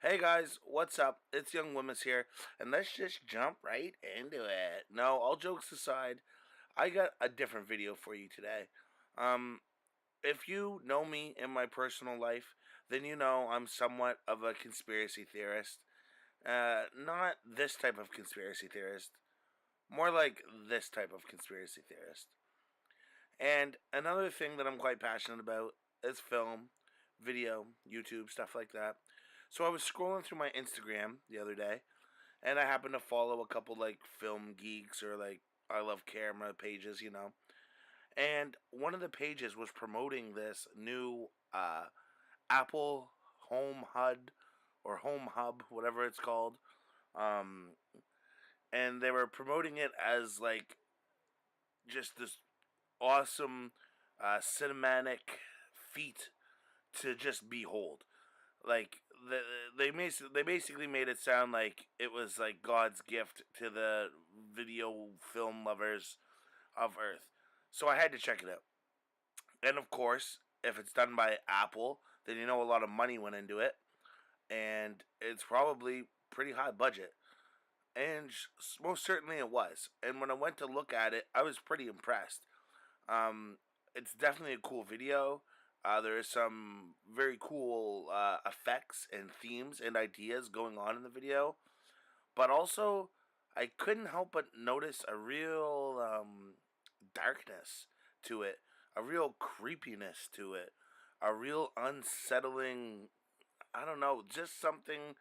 Hey guys, what's up? It's Young Wimmus here, and let's just jump right into it. No, all jokes aside, I got a different video for you today. Um, if you know me in my personal life, then you know I'm somewhat of a conspiracy theorist. Not this type of conspiracy theorist, more like this type of conspiracy theorist. And another thing that I'm quite passionate about is film, video, YouTube, stuff like that. So I was scrolling through my Instagram the other day, and I happened to follow a couple like film geeks or like I love camera pages. And one of the pages was promoting this new Apple Home HUD or Home Hub, whatever it's called. Um, and they were promoting it as like just this awesome cinematic feat to just behold. Like they basically made it sound like it was like God's gift to the video film lovers of Earth. So I had to check it out. And of course, if it's done by Apple, then you know a lot of money went into it, and it's probably pretty high budget. And most certainly it was. And when I went to look at it, I was pretty impressed. Um, it's definitely a cool video. There is some very cool effects and themes and ideas going on in the video, but also I couldn't help but notice a real darkness to it, a real creepiness to it, a real unsettling. I don't know, just something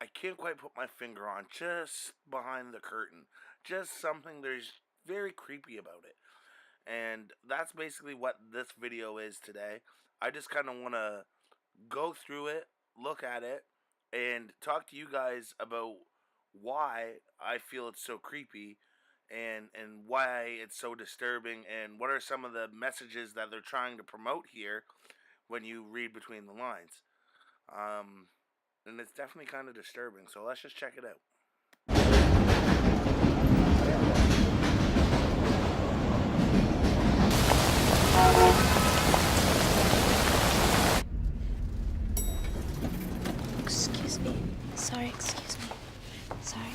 I can't quite put my finger on. Just behind the curtain, just something there's very creepy about it. And that's basically what this video is today. I just kind of want to go through it, look at it, and talk to you guys about why I feel it's so creepy and why it's so disturbing and what are some of the messages that they're trying to promote here when you read between the lines. Um, and it's definitely kind of disturbing. So let's just check it out. Excuse me. Sorry, excuse me. Sorry.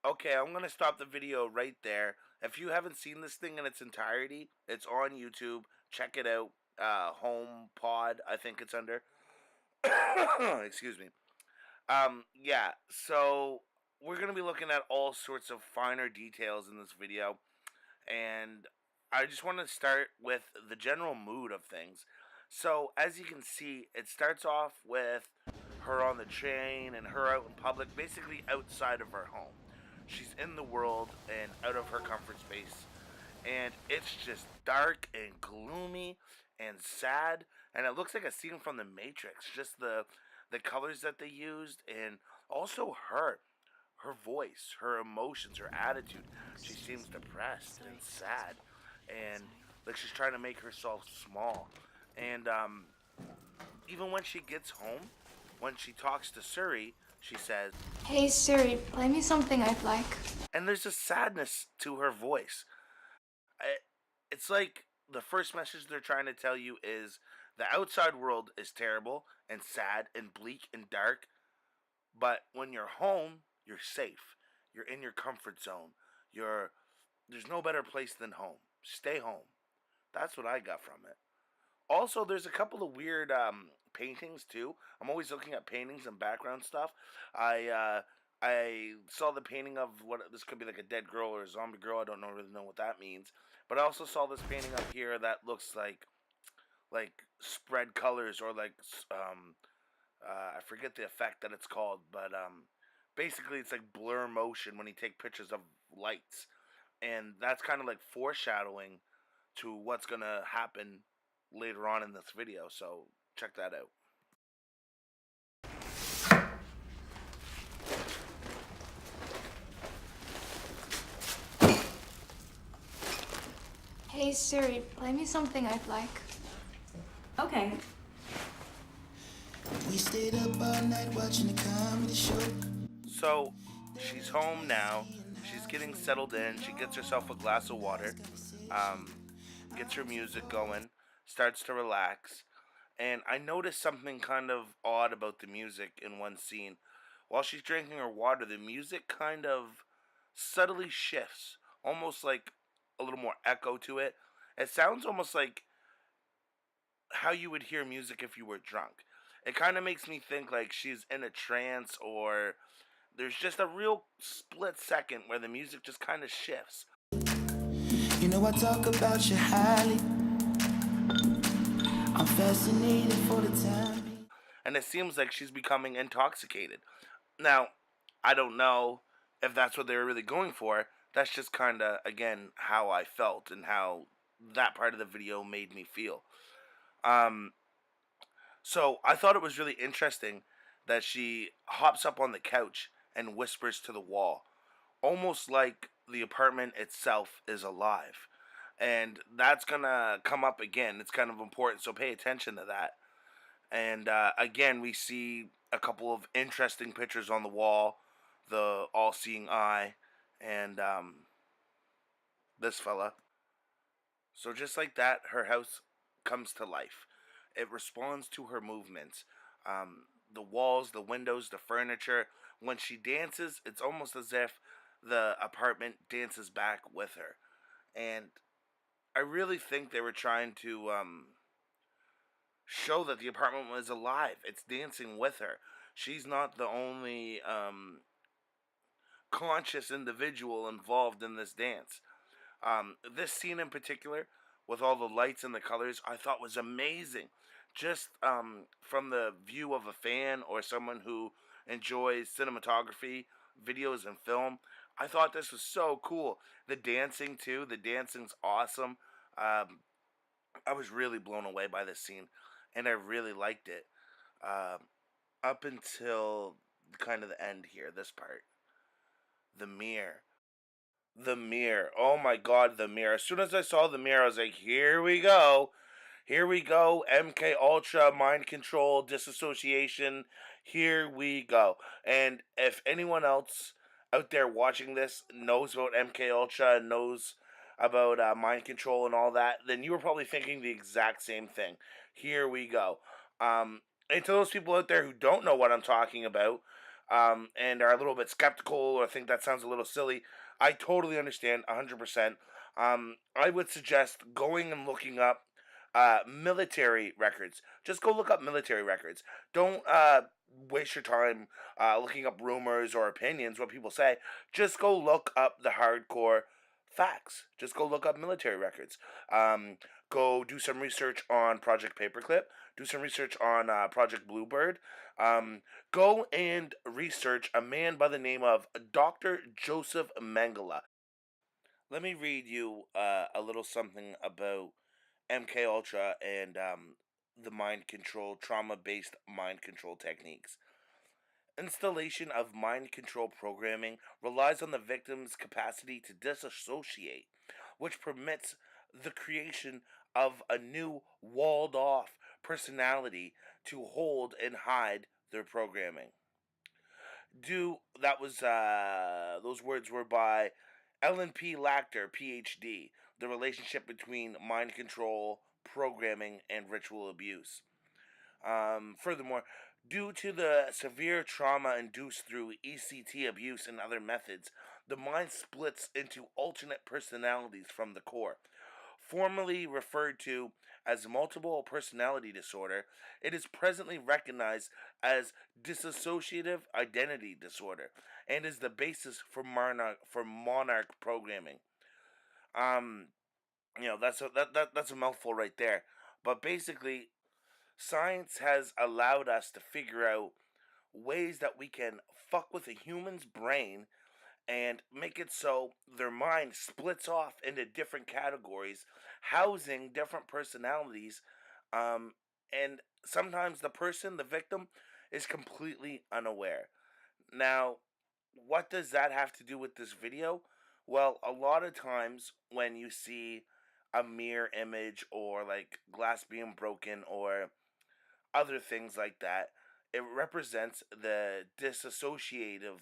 Okay, I'm gonna stop the video right there. If you haven't seen this thing in its entirety, it's on YouTube. Check it out. HomePod, I think it's under. Excuse me. Yeah. So we're gonna be looking at all sorts of finer details in this video, and I just want to start with the general mood of things. So as you can see, it starts off with her on the train and her out in public, basically outside of her home. She's in the world and out of her comfort space. And it's just dark and gloomy and sad. And it looks like a scene from the Matrix. Just the colors that they used and also her voice, her emotions, her attitude. She seems depressed and sad, and like she's trying to make herself small. And even when she gets home, when she talks to Suri, she says, Hey Siri, play me something I'd like. and there's a sadness to her voice. It's like the first message they're trying to tell you is the outside world is terrible and sad and bleak and dark, but when you're home, you're safe. You're in your comfort zone. You're There's no better place than home. Stay home. That's what I got from it. Also, there's a couple of weird paintings too. I'm always looking at paintings and background stuff. I saw the painting of what this could be like a dead girl or a zombie girl. I don't really know what that means. But I also saw this painting up here that looks like spread colors or like I forget the effect that it's called, but basically it's like blur motion when you take pictures of lights, and that's kind of like foreshadowing to what's gonna happen later on in this video. So check that out. Hey Siri, play me something I'd like. Okay. We stayed up all night watching a comedy show. So She's home now. She's getting settled in. She gets herself a glass of water, um, gets her music going, starts to relax. And I noticed something kind of odd about the music in one scene. While she's drinking her water, the music kind of subtly shifts, almost like a little more echo to it. It sounds almost like how you would hear music if you were drunk. It kind of makes me think like she's in a trance, or there's just a real split second where the music just kind of shifts. You know I talk about you highly. I'm fascinated for the time. And it seems like she's becoming intoxicated. Now, I don't know if that's what they were really going for. That's just kind of, again, how I felt and how that part of the video made me feel. Um, so I thought it was really interesting that she hops up on the couch and whispers to the wall, almost like the apartment itself is alive. And that's gonna come up again. It's kind of important, so pay attention to that. And again, we see a couple of interesting pictures on the wall, the all-seeing eye, and this fella. So just like that, her house comes to life. It responds to her movements. The walls, the windows, the furniture. When she dances, it's almost as if the apartment dances back with her. And I really think they were trying to show that the apartment was alive. It's dancing with her. She's not the only conscious individual involved in this dance. This scene in particular, with all the lights and the colors, I thought was amazing. Just from the view of a fan or someone who enjoys cinematography, videos, and film, I thought this was so cool. The dancing, too, the dancing's awesome. Um, I was really blown away by this scene, and I really liked it. Um, Up until kind of the end here, this part. The mirror. The mirror. Oh my god, the mirror. As soon as I saw the mirror, I was like, here we go. Here we go. MK Ultra, mind control, disassociation. Here we go. And if anyone else out there watching this knows about MK Ultra and knows about mind control and all that, then you were probably thinking the exact same thing. Here we go. And to those people out there who don't know what I'm talking about, and are a little bit skeptical or think that sounds a little silly, I totally understand 100%. I would suggest going and looking up military records. Just go look up military records. Don't waste your time looking up rumors or opinions, what people say. Just go look up the hardcore facts. Just go look up military records. Go do some research on Project Paperclip. Do some research on Project Bluebird. Go and research a man by the name of Dr. Joseph Mengele. Let me read you a little something about MK Ultra and the mind control, trauma based mind control techniques. Installation of mind control programming relies on the victim's capacity to disassociate, which permits the creation of a new walled off personality to hold and hide their programming. Do that was those words were by Ellen P. Lachter, PhD. The relationship between mind control, programming, and ritual abuse. Furthermore, due to the severe trauma induced through ECT abuse and other methods, the mind splits into alternate personalities from the core. Formerly referred to as multiple personality disorder, it is presently recognized as dissociative identity disorder and is the basis for monarch programming. Um, that's a mouthful right there. But basically, science has allowed us to figure out ways that we can fuck with a human's brain and make it so their mind splits off into different categories, housing different personalities. Um, and sometimes the person, the victim, is completely unaware. Now, what does that have to do with this video? Well, a lot of times when you see a mirror image or like glass being broken or other things like that, it represents the disassociative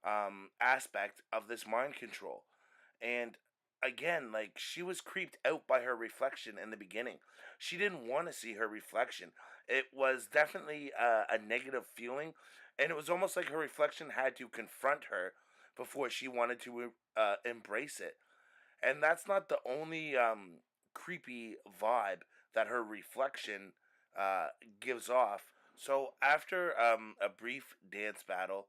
aspect of this mind control. And again, like, she was creeped out by her reflection in the beginning. She didn't want to see her reflection. It was definitely a negative feeling, and it was almost like her reflection had to confront her before she wanted to embrace it. And that's not the only creepy vibe that her reflection uh, gives off. So after a brief dance battle,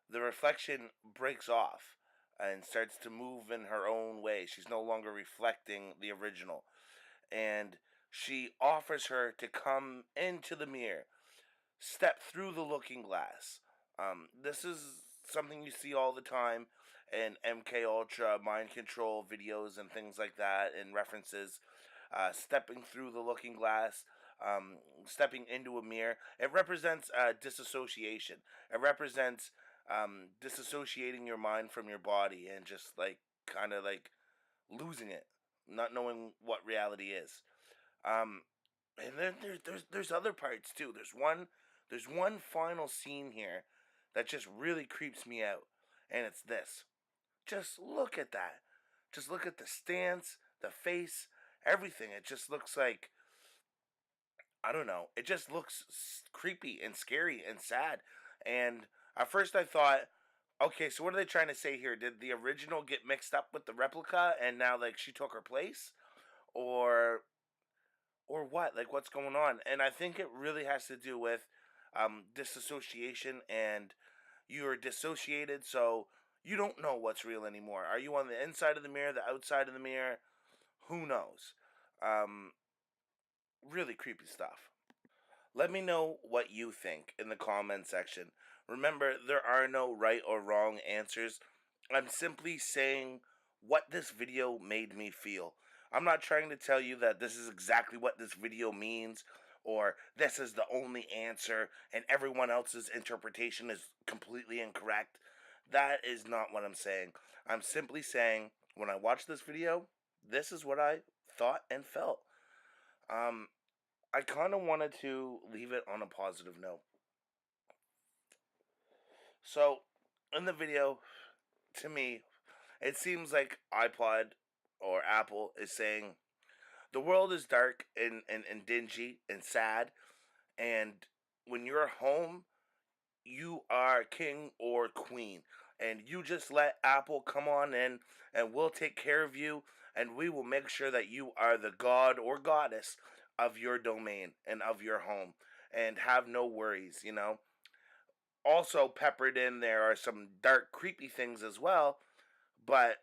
the reflection breaks off and starts to move in her own way. She's no longer reflecting the original. And she offers her to come into the mirror, step through the looking glass. This is something you see all the time in MK Ultra mind control videos and things like that, and references. Stepping through the looking glass, stepping into a mirror. It represents disassociation. It represents disassociating your mind from your body and just like kind of like losing it, not knowing what reality is. Um, and then there's other parts too. There's one final scene here that just really creeps me out, and it's this. Just look at that. Just look at the stance, the face, everything. It just looks like, I don't know. It just looks creepy and scary and sad. And at first I thought, okay, so what are they trying to say here? Did the original get mixed up with the replica and now like she took her place? Or what? Like, what's going on? And I think it really has to do with disassociation, and you're dissociated, so you don't know what's real anymore. Are you on the inside of the mirror, the outside of the mirror? Who knows? Um, Really creepy stuff. Let me know what you think in the comment section. Remember, there are no right or wrong answers. I'm simply saying what this video made me feel. I'm not trying to tell you that this is exactly what this video means, or this is the only answer and everyone else's interpretation is completely incorrect. That is not what I'm saying. I'm simply saying when I watched this video, this is what I thought and felt. Um, I kind of wanted to leave it on a positive note. So, in the video, to me, it seems like iPod or Apple is saying the world is dark and dingy and sad, and when you're home, you are king or queen, and you just let Apple come on in, and we'll take care of you, and we will make sure that you are the god or goddess of your domain and of your home, and have no worries. Also peppered in there are some dark creepy things as well, but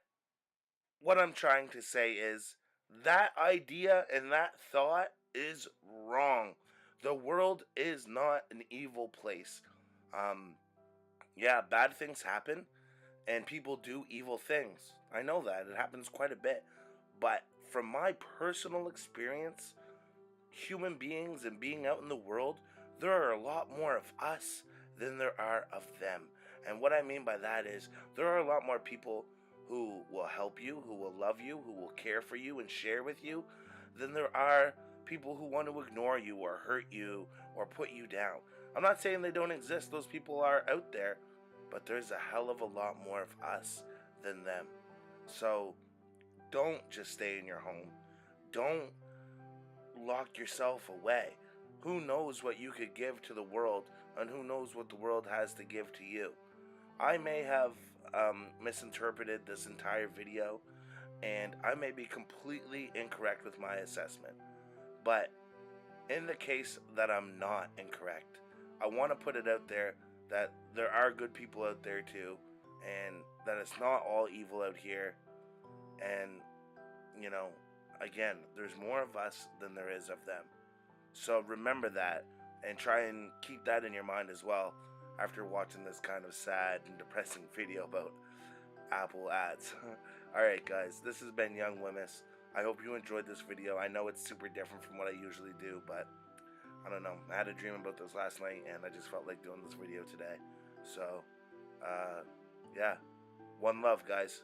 what I'm trying to say is that idea and that thought is wrong. The world is not an evil place. um yeah, bad things happen and people do evil things. I know that. It happens quite a bit. But from my personal experience, human beings and being out in the world, there are a lot more of us than there are of them. And what I mean by that is there are a lot more people who will help you, who will love you, who will care for you and share with you, than there are people who want to ignore you or hurt you or put you down. I'm not saying they don't exist, those people are out there, but there's a hell of a lot more of us than them. So don't just stay in your home. Don't lock yourself away. Who knows what you could give to the world, and who knows what the world has to give to you. I may have misinterpreted this entire video, and I may be completely incorrect with my assessment. But in the case that I'm not incorrect, I want to put it out there that there are good people out there too, and that it's not all evil out here. And, you know, again, there's more of us than there is of them. So remember that and try and keep that in your mind as well after watching this kind of sad and depressing video about Apple ads. Alright guys, this has been Young Wimmis. I hope you enjoyed this video. I know it's super different from what I usually do, but I don't know. I had a dream about this last night and I just felt like doing this video today. So, yeah. One love, guys.